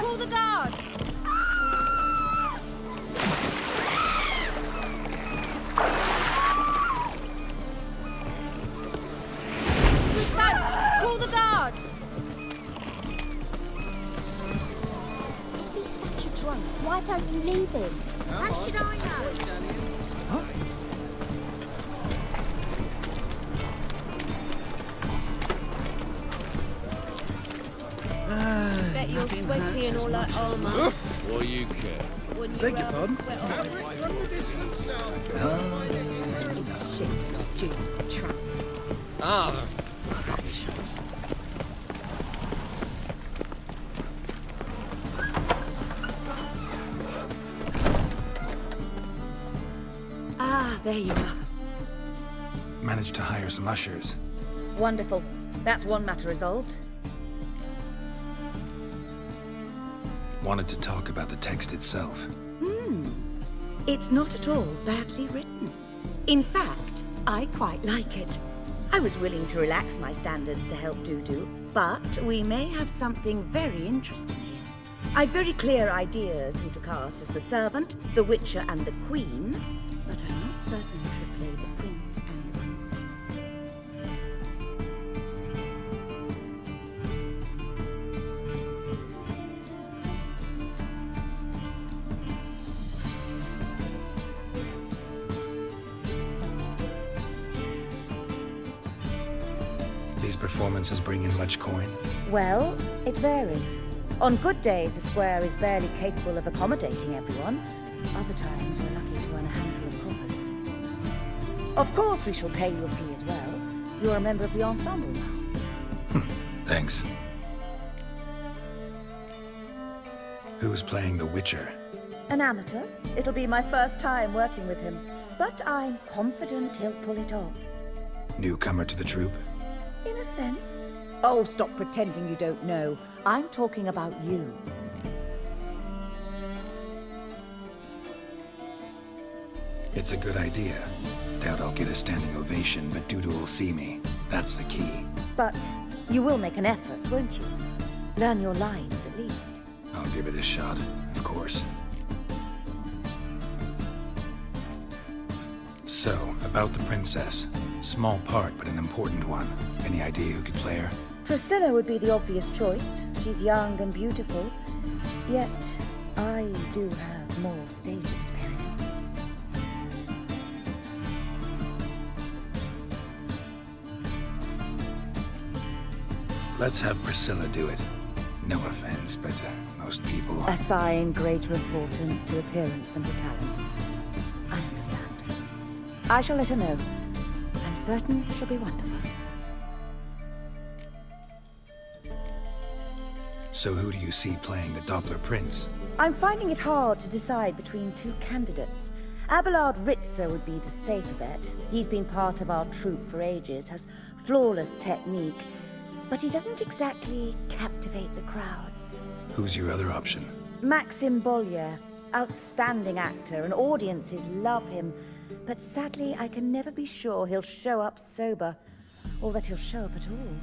Call the guards! Good lad, call the guards! If he's such a drunk, why don't you leave him? How should I know? Bet you're sweaty and all that armour. Why you care? Beg your pardon? From the distance south. Shit, stupid trap. Ah, Ah, there you are. Managed to hire some ushers. Wonderful. That's one matter resolved. Wanted to talk about the text itself. It's not at all badly written. In fact, I quite like it. I was willing to relax my standards to help Dudu, but we may have something very interesting here. I've very clear ideas who to cast as the servant, the Witcher, and the Queen, but I'm not certain who should play the Prince and the Princess. These performances bring in much coin? Well, it varies. On good days, the square is barely capable of accommodating everyone. Other times, we're lucky to earn a handful of coppers. Of course, we shall pay you a fee as well. You're a member of the ensemble now. Thanks. Who's playing the Witcher? An amateur. It'll be my first time working with him, but I'm confident he'll pull it off. Newcomer to the troupe? In a sense. Oh, stop pretending you don't know. I'm talking about you. It's a good idea. Doubt I'll get a standing ovation, but Dudu will see me. That's the key. But you will make an effort, won't you? Learn your lines, at least. I'll give it a shot, of course. So, about the princess. Small part, but an important one. Any idea who could play her? Priscilla would be the obvious choice. She's young and beautiful. Yet, I do have more stage experience. Let's have Priscilla do it. No offense, but most people... Assign greater importance to appearance than to talent. I understand. I shall let her know. I'm certain she'll be wonderful. So who do you see playing the Doppler Prince? I'm finding it hard to decide between two candidates. Abelard Ritzer would be the safer bet. He's been part of our troupe for ages, has flawless technique, but he doesn't exactly captivate the crowds. Who's your other option? Maxim Bollier, outstanding actor, and audiences love him. But sadly, I can never be sure he'll show up sober, or that he'll show up at all.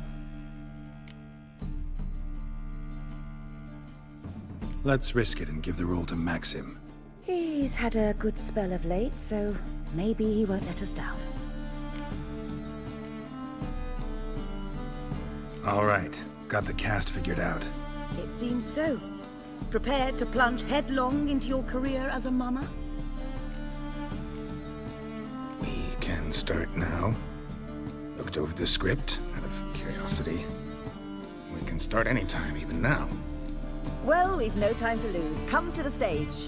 Let's risk it and give the role to Maxim. He's had a good spell of late, so maybe he won't let us down. All right, got the cast figured out. It seems so. Prepared to plunge headlong into your career as a mama? We can start now. Looked over the script, out of curiosity. We can start anytime, even now. Well, we've no time to lose. Come to the stage.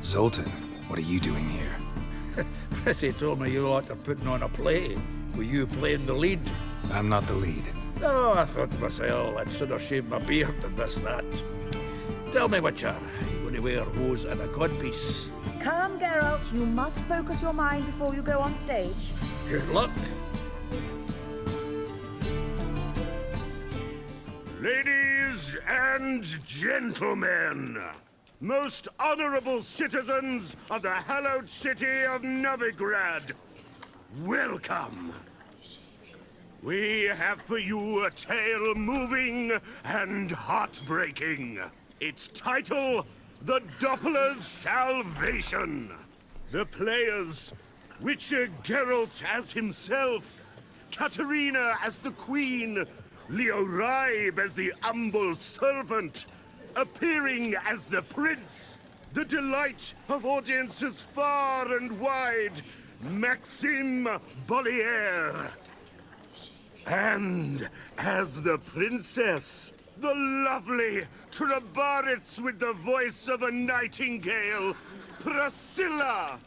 Zoltan, what are you doing here? Prissy told me you like to putting on a play. Were you playing the lead? I'm not the lead. Oh, I thought to myself, I'd sooner shave my beard than miss that. Tell me, Witcher, are you going to wear hose and a codpiece? Come, Geralt. You must focus your mind before you go on stage. Good luck. Ladies and gentlemen, most honorable citizens of the hallowed city of Novigrad, welcome. We have for you a tale moving and heartbreaking. Its title, The Doppler's Salvation. The players, Witcher Geralt as himself, Katerina as the Queen, Leo Raib as the humble servant, appearing as the Prince, the delight of audiences far and wide, Maxim Bollier. And as the Princess, the lovely Trabaritz with the voice of a nightingale, Priscilla.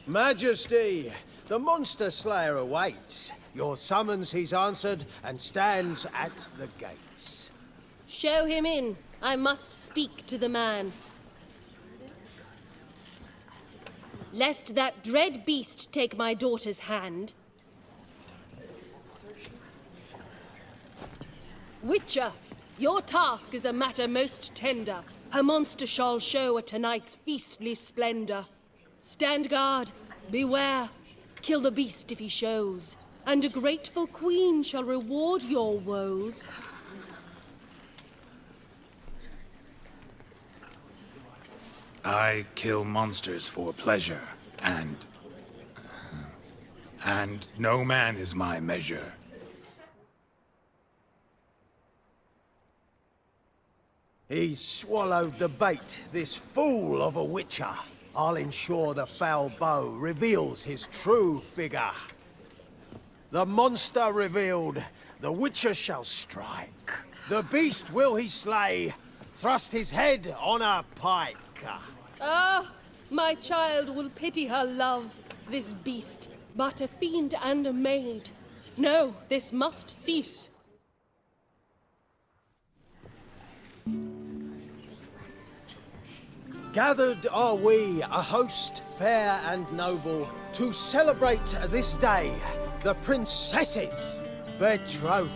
Majesty, the monster slayer awaits. Your summons he's answered and stands at the gates. Show him in. I must speak to the man. Lest that dread beast take my daughter's hand. Witcher, your task is a matter most tender. A monster shall show at tonight's feastly splendor. Stand guard, beware, kill the beast if he shows, and a grateful queen shall reward your woes. I kill monsters for pleasure, and no man is my measure. He's swallowed the bait, this fool of a witcher. I'll ensure the foul bow reveals his true figure. The monster revealed, the witcher shall strike. The beast will he slay, thrust his head on a pike. Ah, my child will pity her love, this beast, but a fiend and a maid. No, this must cease. Gathered are we, a host fair and noble, to celebrate this day, the princess's betrothal.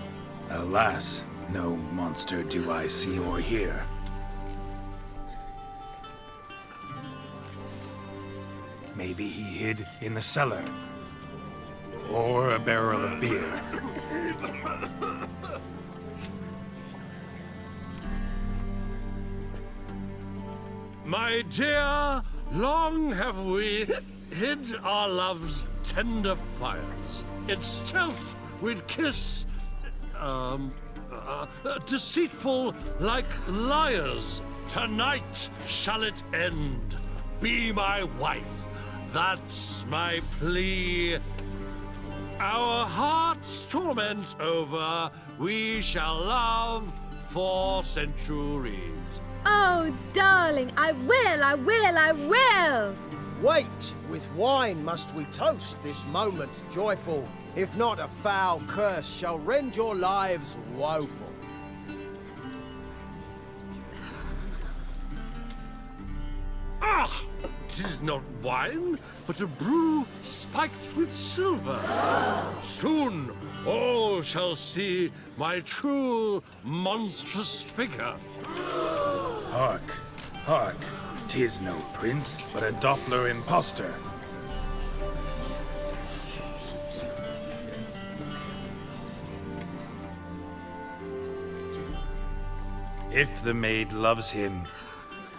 Alas, no monster do I see or hear. Maybe he hid in the cellar. Or a barrel of beer. My dear, long have we hid our love's tender fires. In stealth we'd kiss, deceitful like liars. Tonight shall it end. Be my wife, that's my plea. Our hearts' torment over, we shall love for centuries. Oh, darling, I will! Wait, with wine must we toast this moment joyful. If not, a foul curse shall rend your lives woeful. Ah! 'Tis not wine, but a brew spiked with silver. Soon all shall see my true monstrous figure. Hark, hark. 'Tis no prince, but a Doppler impostor. If the maid loves him,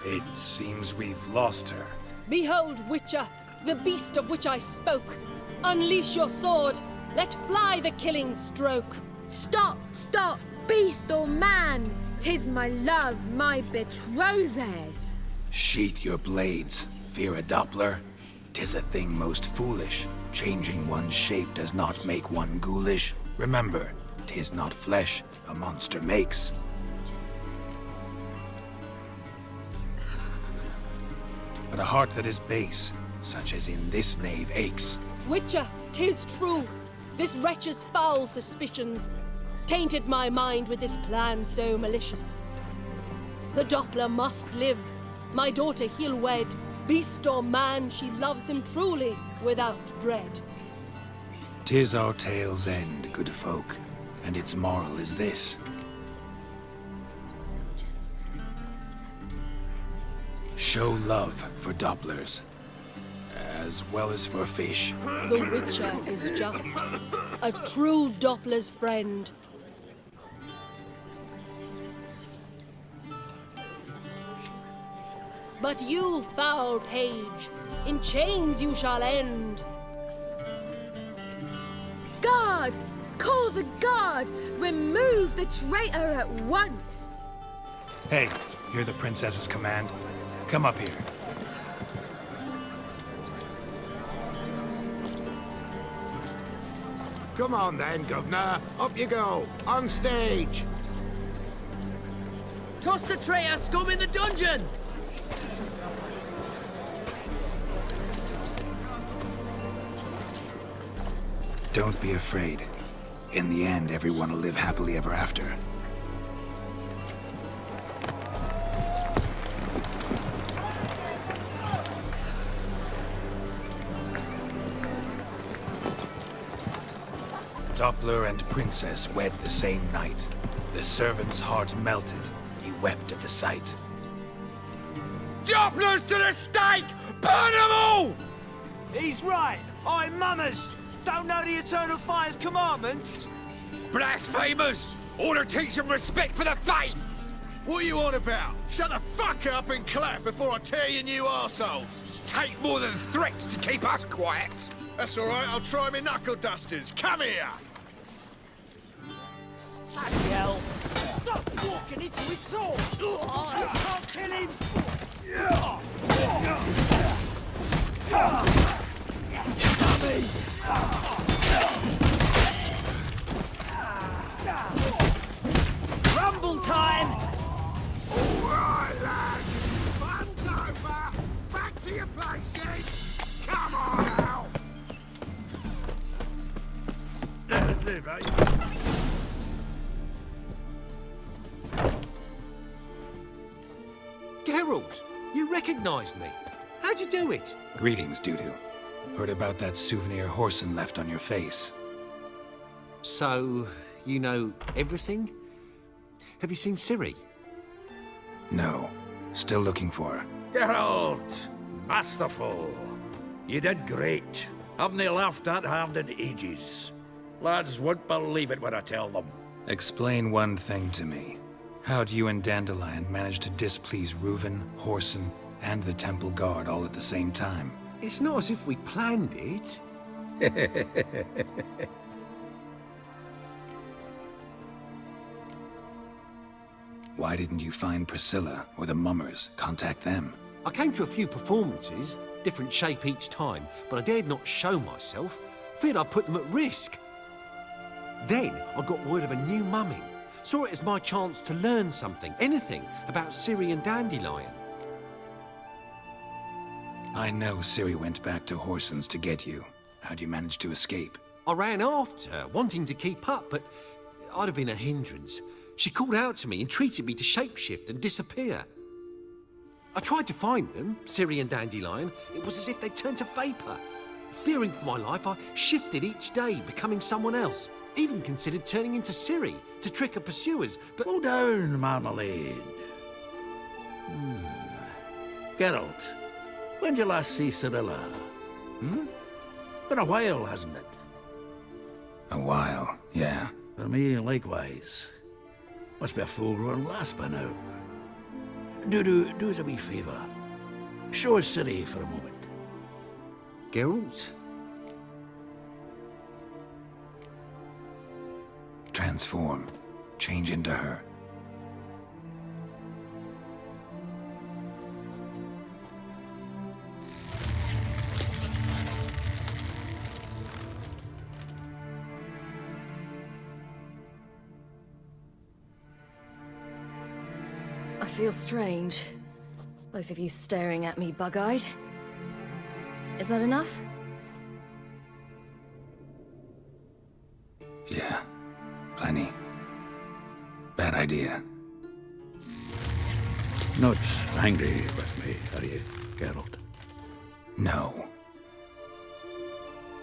it seems we've lost her. Behold, Witcher, the beast of which I spoke. Unleash your sword. Let fly the killing stroke. Stop, stop, beast or man! 'Tis my love, my betrothed. Sheath your blades, fear a Doppler. 'Tis a thing most foolish. Changing one's shape does not make one ghoulish. Remember, 'tis not flesh a monster makes. But a heart that is base, such as in this knave aches. Witcher, 'tis true. This wretch's foul suspicions tainted my mind with this plan so malicious. The Doppler must live. My daughter he'll wed. Beast or man, she loves him truly, without dread. 'Tis our tale's end, good folk, and its moral is this. Show love for Dopplers, as well as for fish. The Witcher is just a true Doppler's friend. But you, foul page, in chains you shall end. Guard! Call the guard! Remove the traitor at once! Hey, hear the princess's command? Come up here. Come on then, Governor. Up you go. On stage. Toss the traitor scum in the dungeon! Don't be afraid. In the end, everyone will live happily ever after. Doppler and Princess wed the same night. The servant's heart melted. He wept at the sight. Dopplers to the stake! Burn them all! He's right. I'm mummers. Don't know the Eternal Fire's commandments? Blasphemers! Order teach some respect for the faith! What are you on about? Shut the fuck up and clap before I tear you new arseholes! Take more than threats to keep us quiet! That's all right, I'll try my knuckle dusters. Come here! Bloody hell! Stop walking into his sword! You can't kill him! Rumble time! All right, lads. Fun's over. Back to your places. Come on now. Geralt, you recognise recognised me. How'd you do it? Greetings, Dudu. Heard about that souvenir Horson left on your face. So, you know everything? Have you seen Ciri? No. Still looking for her. Geralt! Masterful. You did great. Haven't they laughed that hard in ages? Lads won't believe it when I tell them. Explain one thing to me. How'd you and Dandelion manage to displease Reuven, Horson, and the Temple Guard all at the same time? It's not as if we planned it. Why didn't you find Priscilla or the Mummers? Contact them. I came to a few performances, different shape each time, but I dared not show myself. Feared I'd put them at risk. Then I got word of a new mumming. Saw it as my chance to learn something, anything, about Ciri and Dandelion. I know Ciri went back to Horson's to get you. How'd you manage to escape? I ran after her, wanting to keep up, but I'd have been a hindrance. She called out to me, entreated me to shapeshift and disappear. I tried to find them, Ciri and Dandelion. It was as if they'd turned to vapour. Fearing for my life, I shifted each day, becoming someone else. Even considered turning into Ciri to trick her pursuers, but... Slow down, Marmalade. Geralt, when did you last see Cirilla? Been a while, hasn't it? A while, yeah. For me, likewise. Must be a full-grown lass by now. Do us a wee favour. Show us Ciri for a moment. Geralt? Transform. Change into her. I feel strange. Both of you staring at me bug-eyed. Is that enough? Yeah. Plenty. Bad idea. Not angry with me, are you, Geralt? No.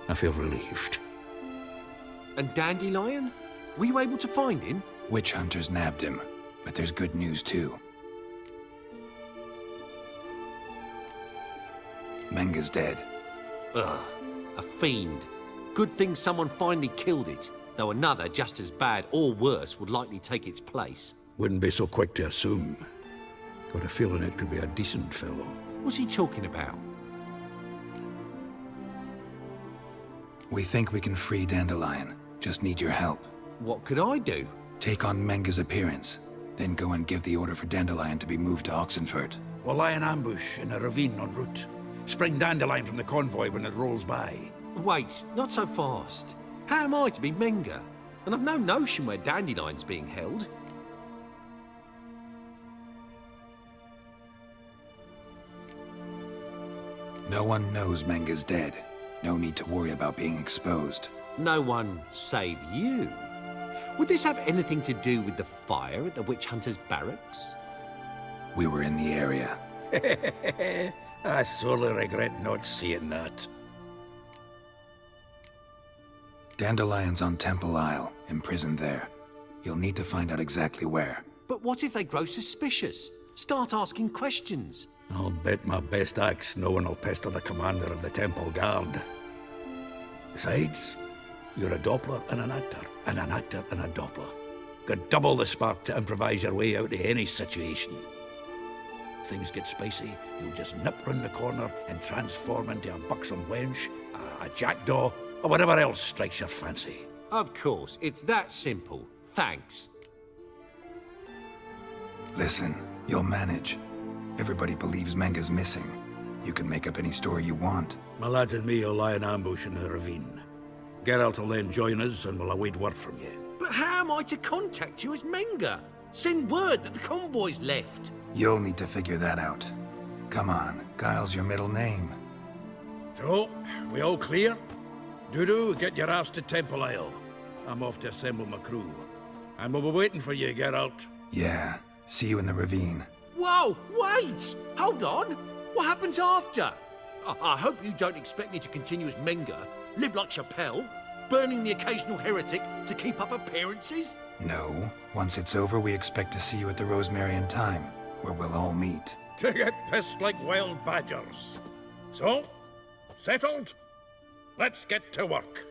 I feel relieved. And Dandelion? Were you able to find him? Witch hunters nabbed him, but there's good news too. Menga's dead. Ugh, a fiend. Good thing someone finally killed it, though another just as bad or worse would likely take its place. Wouldn't be so quick to assume. Got a feeling it could be a decent fellow. What's he talking about? We think we can free Dandelion. Just need your help. What could I do? Take on Menga's appearance, then go and give the order for Dandelion to be moved to Oxenfurt. We'll lie in ambush in a ravine en route. Spring Dandelion from the convoy when it rolls by. Wait, not so fast. How am I to be Menga? And I've no notion where Dandelion's being held. No one knows Menga's dead. No need to worry about being exposed. No one save you. Would this have anything to do with the fire at the witch hunters' barracks? We were in the area. I sorely regret not seeing that. Dandelion's on Temple Isle, imprisoned there. You'll need to find out exactly where. But what if they grow suspicious? Start asking questions? I'll bet my best axe no one will pester the commander of the Temple Guard. Besides, you're a Doppler and an actor and a Doppler. Got double the spark to improvise your way out of any situation. Things get spicy, you'll just nip round the corner and transform into a buxom wench, a jackdaw, or whatever else strikes your fancy. Of course, it's that simple. Thanks. Listen, you'll manage. Everybody believes Menga's missing. You can make up any story you want. My lads and me will lie in ambush in the ravine. Geralt will then join us and we'll await word from you. But how am I to contact you as Menga? Send word that the convoy's left. You'll need to figure that out. Come on, Guile's your middle name. So, we all clear? Dudu, get your ass to Temple Isle. I'm off to assemble my crew. And we'll be waiting for you, Geralt. Yeah, see you in the ravine. Whoa, wait! Hold on! What happens after? I hope you don't expect me to continue as Menger, live like Chappelle, burning the occasional heretic to keep up appearances? No. Once it's over, we expect to see you at the Rosemary and Thyme, where we'll all meet. To get pissed like wild badgers. So, settled? Let's get to work.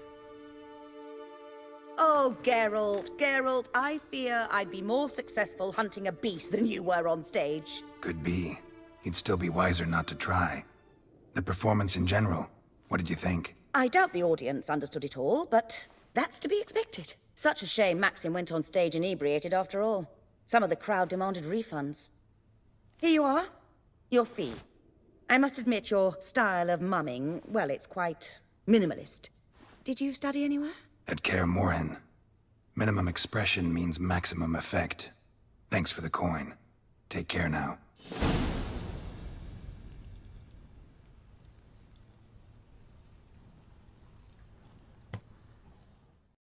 Oh, Geralt, I fear I'd be more successful hunting a beast than you were on stage. Could be. He'd still be wiser not to try. The performance in general, what did you think? I doubt the audience understood it all, but that's to be expected. Such a shame Maxim went on stage inebriated after all. Some of the crowd demanded refunds. Here you are, your fee. I must admit your style of mumming, well, it's quite minimalist. Did you study anywhere? At Kaer Morhen. Minimum expression means maximum effect. Thanks for the coin. Take care now.